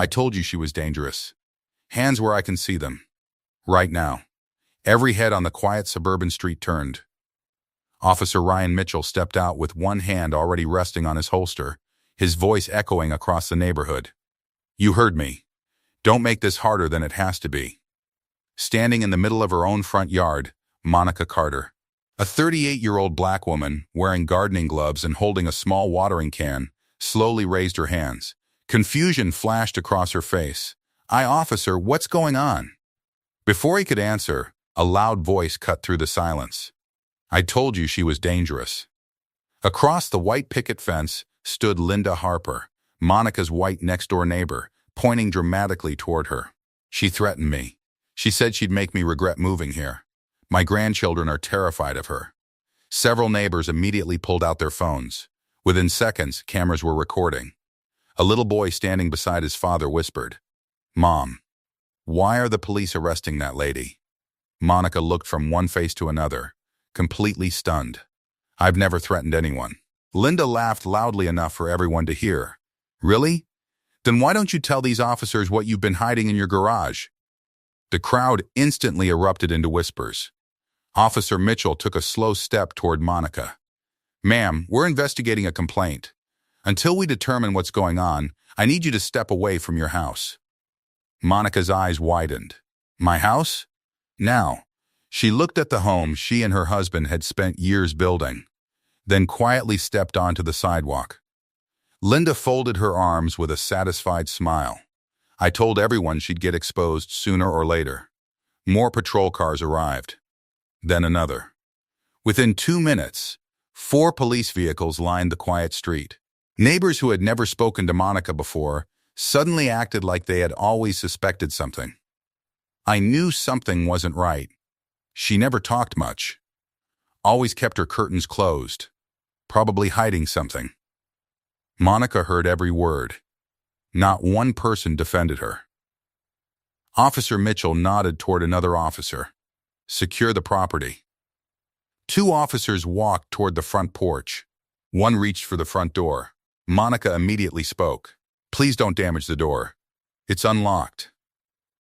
I told you she was dangerous. Hands where I can see them. Right now. Every head on the quiet suburban street turned. Officer Ryan Mitchell stepped out with one hand already resting on his holster, his voice echoing across the neighborhood. You heard me. Don't make this harder than it has to be. Standing in the middle of her own front yard, Monica Carter, a 38-year-old black woman wearing gardening gloves and holding a small watering can, slowly raised her hands. Confusion flashed across her face. Officer, what's going on?" Before he could answer, a loud voice cut through the silence. "I told you she was dangerous." Across the white picket fence stood Linda Harper, Monica's white next-door neighbor, pointing dramatically toward her. "She threatened me. She said she'd make me regret moving here. My grandchildren are terrified of her." Several neighbors immediately pulled out their phones. Within seconds, cameras were recording. A little boy standing beside his father whispered, "Mom, why are the police arresting that lady?" Monica looked from one face to another, completely stunned. "I've never threatened anyone." Linda laughed loudly enough for everyone to hear. "Really? Then why don't you tell these officers what you've been hiding in your garage?" The crowd instantly erupted into whispers. Officer Mitchell took a slow step toward Monica. "Ma'am, we're investigating a complaint. Until we determine what's going on, I need you to step away from your house." Monica's eyes widened. "My house? Now." She looked at the home she and her husband had spent years building, then quietly stepped onto the sidewalk. Linda folded her arms with a satisfied smile. "I told everyone she'd get exposed sooner or later." More patrol cars arrived. Then another. Within 2 minutes, 4 police vehicles lined the quiet street. Neighbors who had never spoken to Monica before suddenly acted like they had always suspected something. "I knew something wasn't right. She never talked much. Always kept her curtains closed. Probably hiding something." Monica heard every word. Not one person defended her. Officer Mitchell nodded toward another officer. "Secure the property." 2 officers walked toward the front porch. One reached for the front door. Monica immediately spoke. "Please don't damage the door. It's unlocked."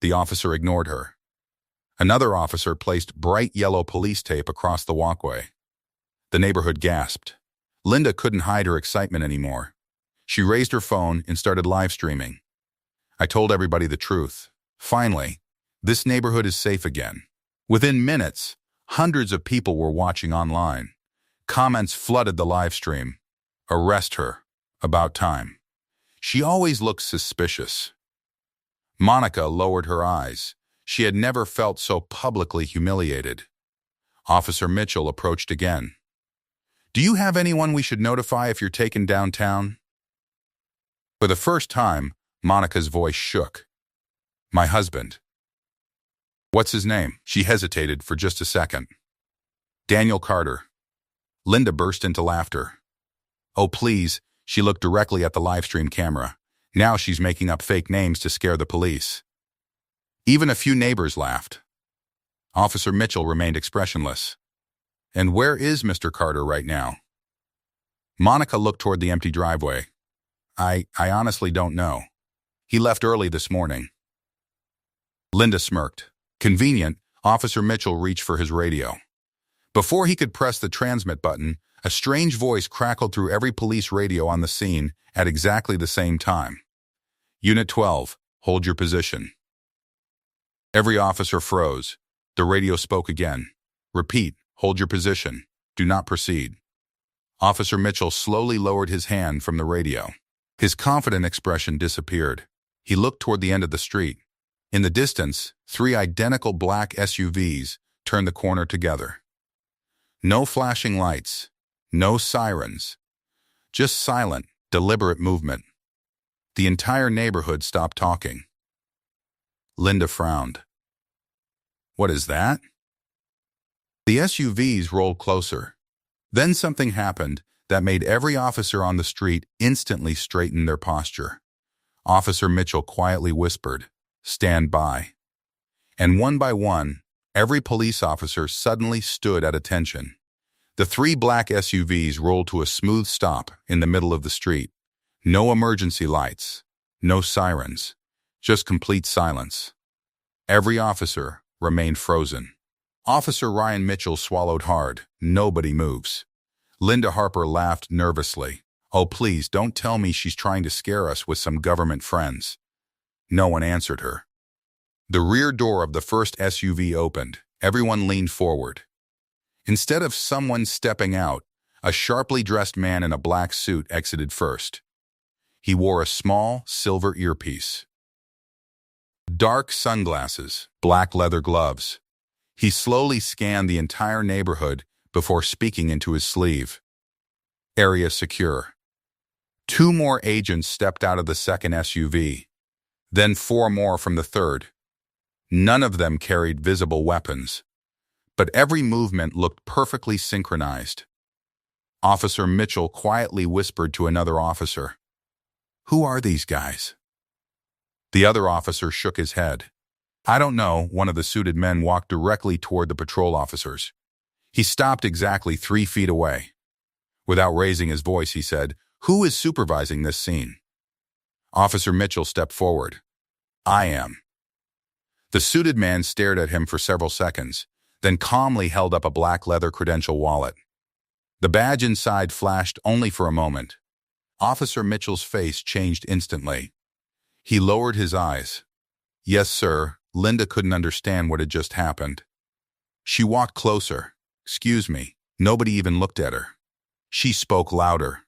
The officer ignored her. Another officer placed bright yellow police tape across the walkway. The neighborhood gasped. Linda couldn't hide her excitement anymore. She raised her phone and started live streaming. "I told everybody the truth. Finally, this neighborhood is safe again." Within minutes, hundreds of people were watching online. Comments flooded the live stream. "Arrest her. About time. She always looks suspicious." Monica lowered her eyes. She had never felt so publicly humiliated. Officer Mitchell approached again. "Do you have anyone we should notify if you're taken downtown?" For the first time, Monica's voice shook. "My husband." "What's his name?" She hesitated for just a second. "Daniel Carter." Linda burst into laughter. "Oh, please." She looked directly at the livestream camera. "Now she's making up fake names to scare the police." Even a few neighbors laughed. Officer Mitchell remained expressionless. "And where is Mr. Carter right now?" Monica looked toward the empty driveway. I honestly don't know. He left early this morning." Linda smirked. Convenient, Officer Mitchell reached for his radio. Before he could press the transmit button, a strange voice crackled through every police radio on the scene at exactly the same time. "Unit 12, hold your position." Every officer froze. The radio spoke again. "Repeat, hold your position. Do not proceed." Officer Mitchell slowly lowered his hand from the radio. His confident expression disappeared. He looked toward the end of the street. In the distance, 3 identical black SUVs turned the corner together. No flashing lights, no sirens, just silent, deliberate movement. The entire neighborhood stopped talking. Linda frowned. "What is that?" The SUVs rolled closer. Then something happened that made every officer on the street instantly straighten their posture. Officer Mitchell quietly whispered, "Stand by." And one by one, every police officer suddenly stood at attention. The 3 black SUVs rolled to a smooth stop in the middle of the street. No emergency lights, no sirens, Just complete silence. Every officer remained frozen. Officer Ryan Mitchell swallowed hard. Nobody moves. Linda Harper laughed nervously. Oh, please, don't tell me she's trying to scare us with some government friends. No one answered her. The rear door of the first SUV opened. Everyone leaned forward. Instead of someone stepping out, a sharply dressed man in a black suit exited first. He wore a small, silver earpiece. Dark sunglasses, black leather gloves. He slowly scanned the entire neighborhood before speaking into his sleeve. Area secure. 2 more agents stepped out of the second SUV, then 4 more from the third. None of them carried visible weapons, but every movement looked perfectly synchronized. Officer Mitchell quietly whispered to another officer, "Who are these guys?" The other officer shook his head. "I don't know." One of the suited men walked directly toward the patrol officers. He stopped exactly 3 feet away. Without raising his voice, he said, "Who is supervising this scene?" Officer Mitchell stepped forward. "I am." The suited man stared at him for several seconds, then calmly held up a black leather credential wallet. The badge inside flashed only for a moment. Officer Mitchell's face changed instantly. He lowered his eyes. "Yes, sir." Linda couldn't understand what had just happened. She walked closer. "Excuse me." Nobody even looked at her. She spoke louder.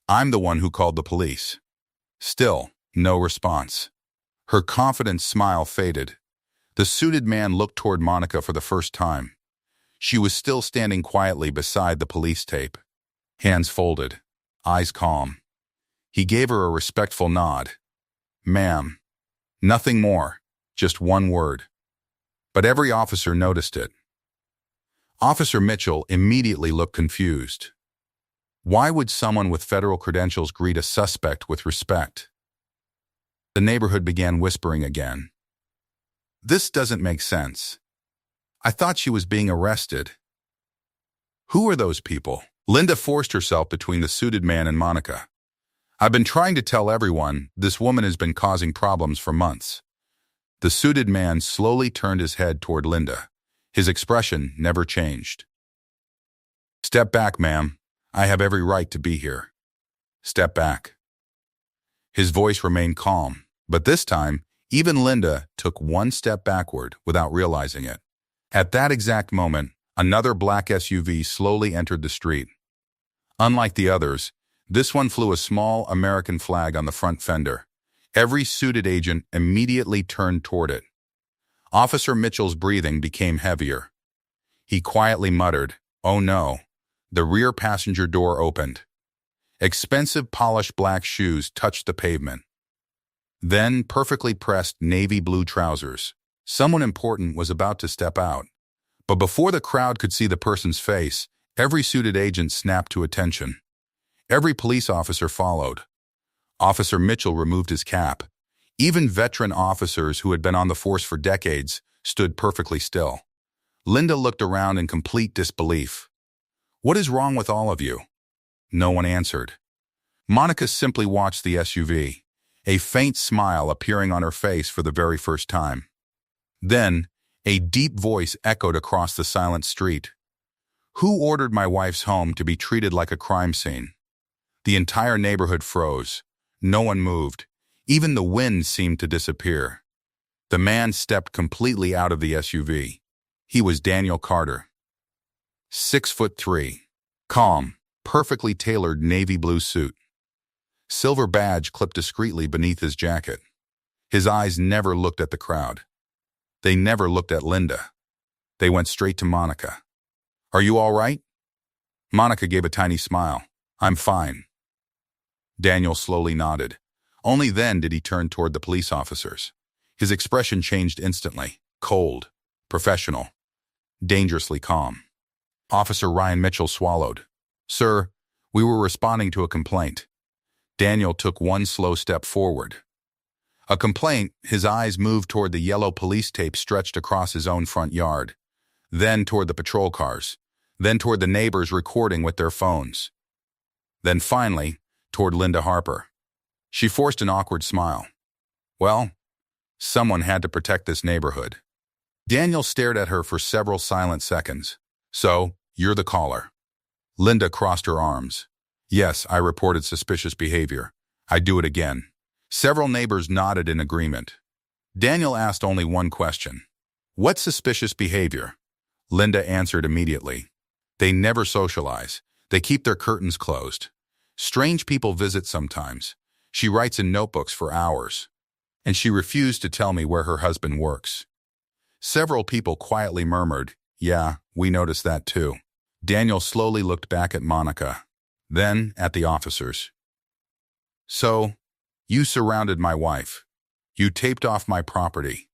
"I'm the one who called the police." Still, no response. Her confident smile faded. The suited man looked toward Monica for the first time. She was still standing quietly beside the police tape. Hands folded, eyes calm. He gave her a respectful nod. "Ma'am." Nothing more, just one word. But every officer noticed it. Officer Mitchell immediately looked confused. Why would someone with federal credentials greet a suspect with respect? The neighborhood began whispering again. "This doesn't make sense. I thought she was being arrested." "Who are those people?" Linda forced herself between the suited man and Monica. "I've been trying to tell everyone this woman has been causing problems for months." The suited man slowly turned his head toward Linda. His expression never changed. "Step back, ma'am. I have every right to be here." "Step back." His voice remained calm, but this time, even Linda took one step backward without realizing it. At that exact moment, another black SUV slowly entered the street. Unlike the others, this one flew a small American flag on the front fender. Every suited agent immediately turned toward it. Officer Mitchell's breathing became heavier. He quietly muttered, "Oh no." The rear passenger door opened. Expensive polished black shoes touched the pavement. Then perfectly pressed navy blue trousers. Someone important was about to step out. But before the crowd could see the person's face, every suited agent snapped to attention. Every police officer followed. Officer Mitchell removed his cap. Even veteran officers who had been on the force for decades stood perfectly still. Linda looked around in complete disbelief. "What is wrong with all of you?" No one answered. Monica simply watched the SUV, a faint smile appearing on her face for the very first time. Then, a deep voice echoed across the silent street. "Who ordered my wife's home to be treated like a crime scene?" The entire neighborhood froze. No one moved. Even the wind seemed to disappear. The man stepped completely out of the SUV. He was Daniel Carter. 6'3", calm, perfectly tailored navy blue suit. Silver badge clipped discreetly beneath his jacket. His eyes never looked at the crowd. They never looked at Linda. They went straight to Monica. "Are you all right?" Monica gave a tiny smile. "I'm fine." Daniel slowly nodded. Only then did he turn toward the police officers. His expression changed instantly. Cold, professional, dangerously calm. Officer Ryan Mitchell swallowed. "Sir, we were responding to a complaint." Daniel took one slow step forward. "A complaint?" His eyes moved toward the yellow police tape stretched across his own front yard, then toward the patrol cars, then toward the neighbors recording with their phones. Then finally, toward Linda Harper. She forced an awkward smile. "Well, Someone had to protect this neighborhood. Daniel stared at her for several silent seconds. So, you're the caller. Linda crossed her arms. Yes, I reported suspicious behavior. I'd do it again. Several neighbors nodded in agreement. Daniel asked only one question. What suspicious behavior? Linda answered immediately. They never socialize. They keep their curtains closed. Strange people visit sometimes. She writes in notebooks for hours. And she refused to tell me where her husband works. Several people quietly murmured, yeah, we noticed that too. Daniel slowly looked back at Monica, then at the officers. So, you surrounded my wife. You taped off my property.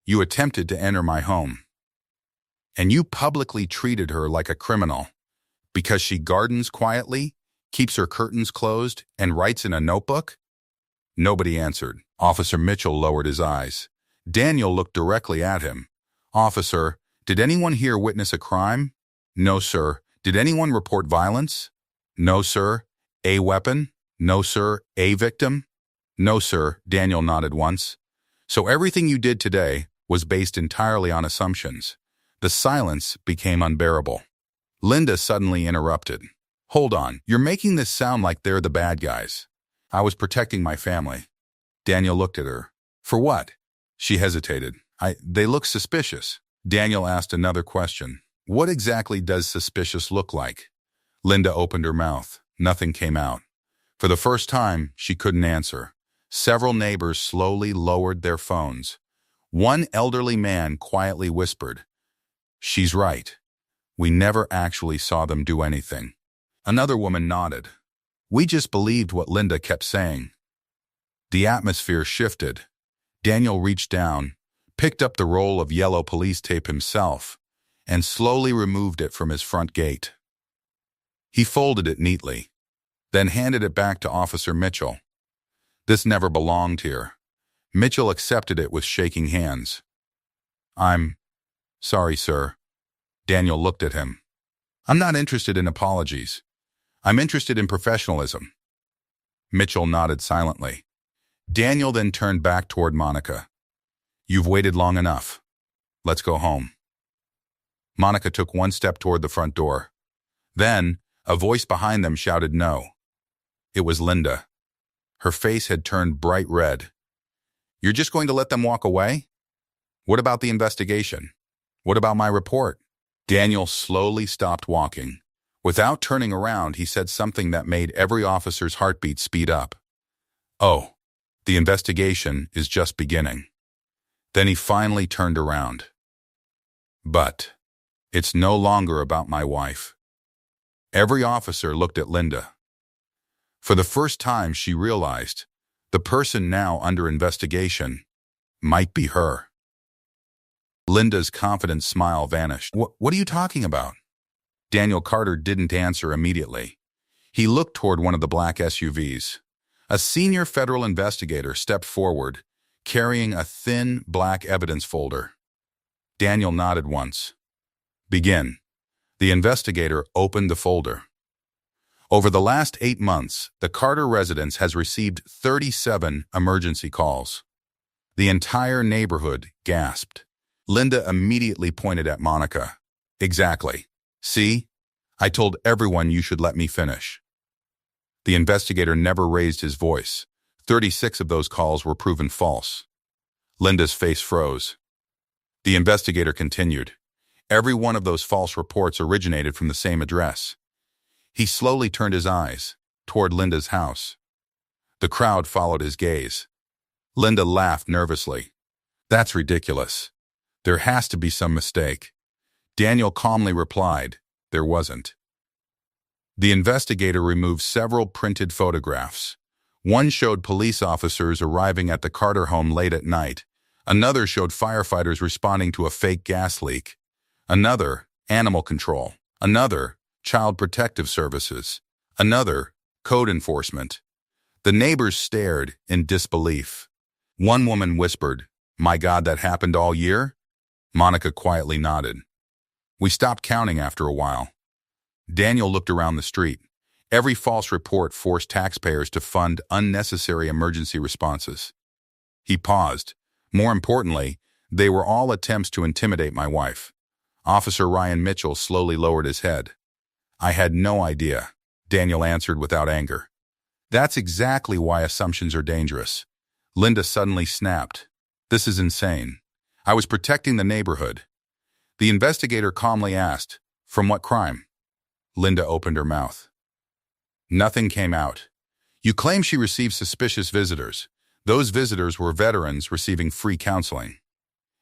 You attempted to enter my home. And you publicly treated her like a criminal because she gardens quietly, keeps her curtains closed, and writes in a notebook? Nobody answered. Officer Mitchell lowered his eyes. Daniel looked directly at him. Officer, did anyone here witness a crime? No, sir. Did anyone report violence? No, sir. A weapon? No, sir. A victim? No, sir. Daniel nodded once. So everything you did today was based entirely on assumptions. The silence became unbearable. Linda suddenly interrupted. Hold on, you're making this sound like they're the bad guys. I was protecting my family. Daniel looked at her. For what? She hesitated. They look suspicious. Daniel asked another question. What exactly does suspicious look like? Linda opened her mouth. Nothing came out. For the first time, she couldn't answer. Several neighbors slowly lowered their phones. One elderly man quietly whispered, She's right. We never actually saw them do anything. Another woman nodded. We just believed what Linda kept saying. The atmosphere shifted. Daniel reached down, picked up the roll of yellow police tape himself, and slowly removed it from his front gate. He folded it neatly, then handed it back to Officer Mitchell. This never belonged here. Mitchell accepted it with shaking hands. I'm sorry, sir. Daniel looked at him. I'm not interested in apologies. I'm interested in professionalism. Mitchell nodded silently. Daniel then turned back toward Monica. You've waited long enough. Let's go home. Monica took one step toward the front door. Then, a voice behind them shouted no. It was Linda. Her face had turned bright red. You're just going to let them walk away? What about the investigation? What about my report? Daniel slowly stopped walking. Without turning around, he said something that made every officer's heartbeat speed up. Oh, the investigation is just beginning. Then he finally turned around. But it's no longer about my wife. Every officer looked at Linda. For the first time, she realized the person now under investigation might be her. Linda's confident smile vanished. What are you talking about? Daniel Carter didn't answer immediately. He looked toward one of the black SUVs. A senior federal investigator stepped forward, carrying a thin, black evidence folder. Daniel nodded once. Begin. The investigator opened the folder. Over the last 8 months, the Carter residence has received 37 emergency calls. The entire neighborhood gasped. Linda immediately pointed at Monica. Exactly. See? I told everyone you should let me finish. The investigator never raised his voice. 36 of those calls were proven false. Linda's face froze. The investigator continued. Every one of those false reports originated from the same address. He slowly turned his eyes toward Linda's house. The crowd followed his gaze. Linda laughed nervously. That's ridiculous. There has to be some mistake. Daniel calmly replied, there wasn't. The investigator removed several printed photographs. One showed police officers arriving at the Carter home late at night. Another showed firefighters responding to a fake gas leak. Another, animal control. Another, child protective services. Another, code enforcement. The neighbors stared in disbelief. One woman whispered, "My God, that happened all year?" Monica quietly nodded. We stopped counting after a while. Daniel looked around the street. Every false report forced taxpayers to fund unnecessary emergency responses. He paused, More importantly, they were all attempts to intimidate my wife. Officer Ryan Mitchell slowly lowered his head. I had no idea, Daniel answered without anger. That's exactly why assumptions are dangerous. Linda suddenly snapped. This is insane. I was protecting the neighborhood. The investigator calmly asked, from what crime? Linda opened her mouth. Nothing came out. You claim she received suspicious visitors. Those visitors were veterans receiving free counseling.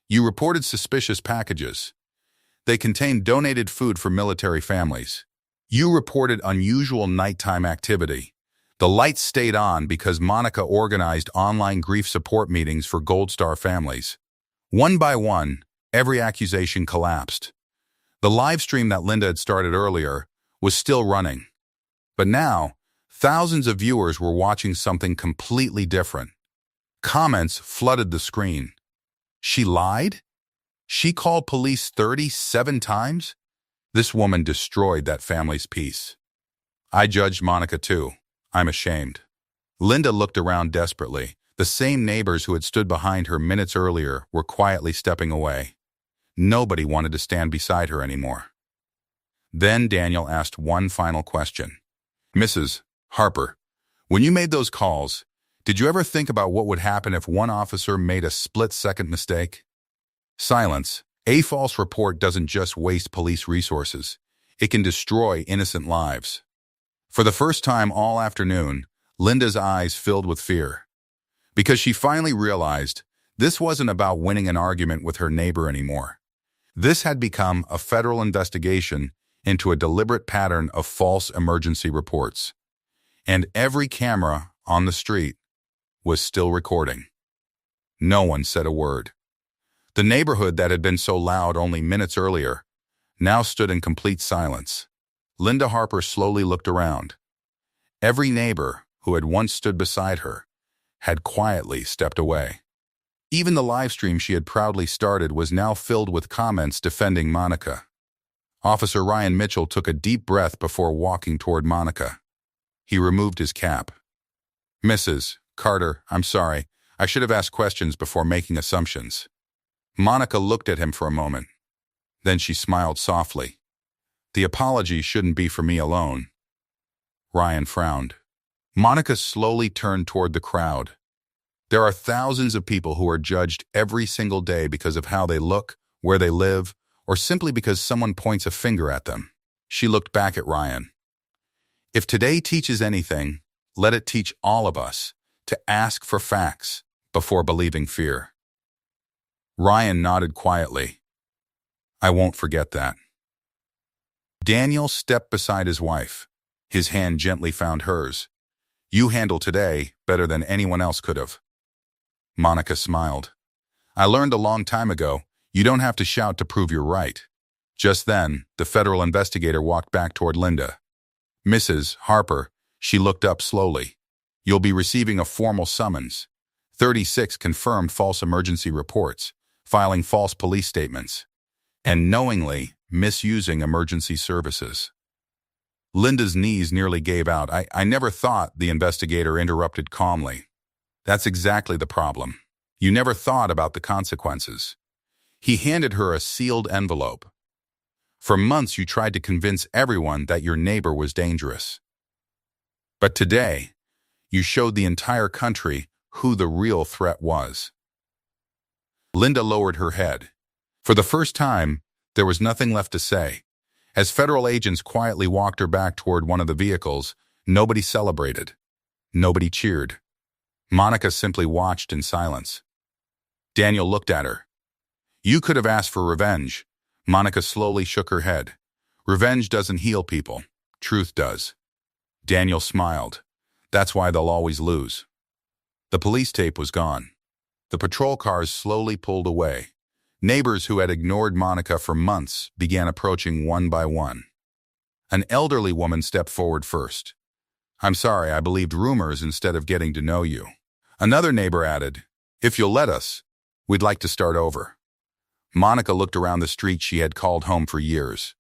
You reported suspicious packages. They contained donated food for military families. You reported unusual nighttime activity. The lights stayed on because Monica organized online grief support meetings for Gold Star families. One by one, every accusation collapsed. The live stream that Linda had started earlier was still running. But now, thousands of viewers were watching something completely different. Comments flooded the screen. She lied? She called police 37 times? This woman destroyed that family's peace. I judged Monica too. I'm ashamed. Linda looked around desperately. The same neighbors who had stood behind her minutes earlier were quietly stepping away. Nobody wanted to stand beside her anymore. Then Daniel asked one final question. Mrs. Harper, when you made those calls, did you ever think about what would happen if one officer made a split-second mistake? Silence. A false report doesn't just waste police resources. It can destroy innocent lives. For the first time all afternoon, Linda's eyes filled with fear. Because she finally realized this wasn't about winning an argument with her neighbor anymore. This had become a federal investigation into a deliberate pattern of false emergency reports. And every camera on the street was still recording. No one said a word. The neighborhood that had been so loud only minutes earlier now stood in complete silence. Linda Harper slowly looked around. Every neighbor who had once stood beside her had quietly stepped away. Even the live stream she had proudly started was now filled with comments defending Monica. Officer Ryan Mitchell took a deep breath before walking toward Monica. He removed his cap. Mrs. Carter, I'm sorry. I should have asked questions before making assumptions. Monica looked at him for a moment. Then she smiled softly. The apology shouldn't be for me alone. Ryan frowned. Monica slowly turned toward the crowd. There are thousands of people who are judged every single day because of how they look, where they live, or simply because someone points a finger at them. She looked back at Ryan. If today teaches anything, let it teach all of us to ask for facts before believing fear. Ryan nodded quietly. I won't forget that. Daniel stepped beside his wife. His hand gently found hers. You handled today better than anyone else could have. Monica smiled. I learned a long time ago, you don't have to shout to prove you're right. Just then, the federal investigator walked back toward Linda. Mrs. Harper, she looked up slowly. You'll be receiving a formal summons. 36 confirmed false emergency reports, filing false police statements, and knowingly misusing emergency services. Linda's knees nearly gave out. I never thought, the investigator interrupted calmly. That's exactly the problem. You never thought about the consequences. He handed her a sealed envelope. For months you tried to convince everyone that your neighbor was dangerous. But today, you showed the entire country who the real threat was. Linda lowered her head. For the first time, there was nothing left to say. As federal agents quietly walked her back toward one of the vehicles, nobody celebrated. Nobody cheered. Monica simply watched in silence. Daniel looked at her. You could have asked for revenge. Monica slowly shook her head. Revenge doesn't heal people. Truth does. Daniel smiled. That's why they'll always lose. The police tape was gone. The patrol cars slowly pulled away. Neighbors who had ignored Monica for months began approaching one by one. An elderly woman stepped forward first. I'm sorry, I believed rumors instead of getting to know you. Another neighbor added, if you'll let us, we'd like to start over. Monica looked around the street she had called home for years.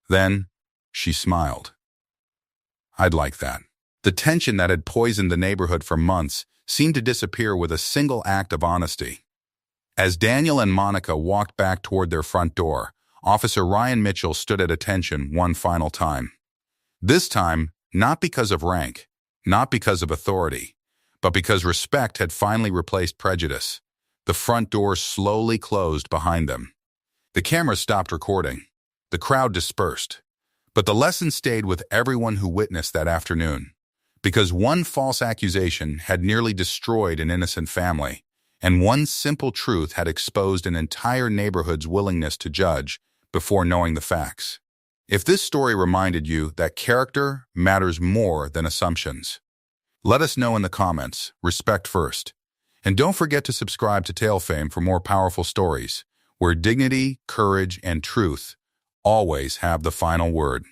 Then, she smiled. I'd like that. The tension that had poisoned the neighborhood for months seemed to disappear with a single act of honesty. As Daniel and Monica walked back toward their front door, Officer Ryan Mitchell stood at attention one final time. This time, not because of rank, not because of authority, but because respect had finally replaced prejudice. The front door slowly closed behind them. The camera stopped recording. The crowd dispersed. But the lesson stayed with everyone who witnessed that afternoon. Because one false accusation had nearly destroyed an innocent family, and one simple truth had exposed an entire neighborhood's willingness to judge before knowing the facts. If this story reminded you that character matters more than assumptions, let us know in the comments. Respect first. And don't forget to subscribe to Tale Fame for more powerful stories, where dignity, courage, and truth always have the final word.